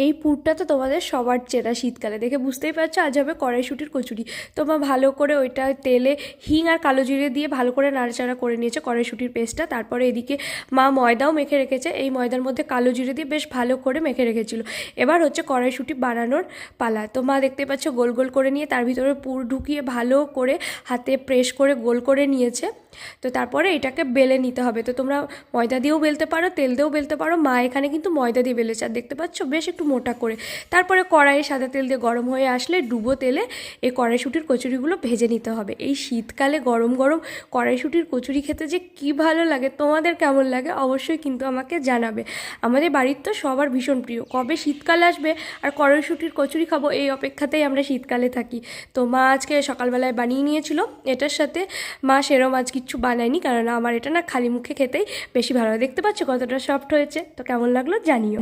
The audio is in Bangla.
এই পুরটা তো তোমাদের সবার চেনা, শীতকালে দেখে বুঝতেই পারছো আজ হবে কড়াইশুঁটির কচুরি। তো মা ভালো করে ওইটা তেলে হিং আর কালো জিরে দিয়ে ভালো করে নাড়াচাড়া করে নিয়েছে কড়াইশুঁটির পেস্টটা। তারপরে এদিকে মা ময়দাও মেখে রেখেছে, এই ময়দার মধ্যে কালো জিরে দিয়ে বেশ ভালো করে মেখে রেখেছিল। এবার হচ্ছে কড়াইশুঁটি বানানোর পালা। তো মা দেখতে পাচ্ছ গোল গোল করে নিয়ে তার ভিতরে পুর ঢুকিয়ে ভালো করে হাতে প্রেস করে গোল করে নিয়েছে। তো তারপরে এটাকে বেলে নিতে হবে। তো তোমরা ময়দা দিয়েও বেলতে পারো, তেল দিয়েও বেলতে পারো। মা এখানে কিন্তু ময়দা দিয়ে বেলেছে, আর দেখতে পাচ্ছ বেশ একটু মোটা করে। তারপরে কড়াইয়ে সাদা তেল দিয়ে গরম হয়ে আসলে ডুবো তেলে এই কড়াইশুঁটির কচুরিগুলো ভেজে নিতে হবে। এই শীতকালে গরম গরম কড়াইশুঁটির কচুরি খেতে যে কী ভালো লাগে, তোমাদের কেমন লাগে অবশ্যই কিন্তু আমাকে জানাবে। আমাদের বাড়ির তো সবার ভীষণ প্রিয়। কবে শীতকাল আসবে আর কড়াইশুঁটির কচুরি খাবো এই অপেক্ষাতেই আমরা শীতকালে থাকি। তো মা আজকে সকালবেলায় বানিয়ে নিয়েছিল। এটার সাথে মা সেরম আজ কিচ্ছু বানায়নি, কারণ আমার এটা না খালি মুখে খেতেই বেশি ভালো লাগে। দেখতে পাচ্ছ কতটা সফট হয়েছে। তো কেমন লাগলো জানিও।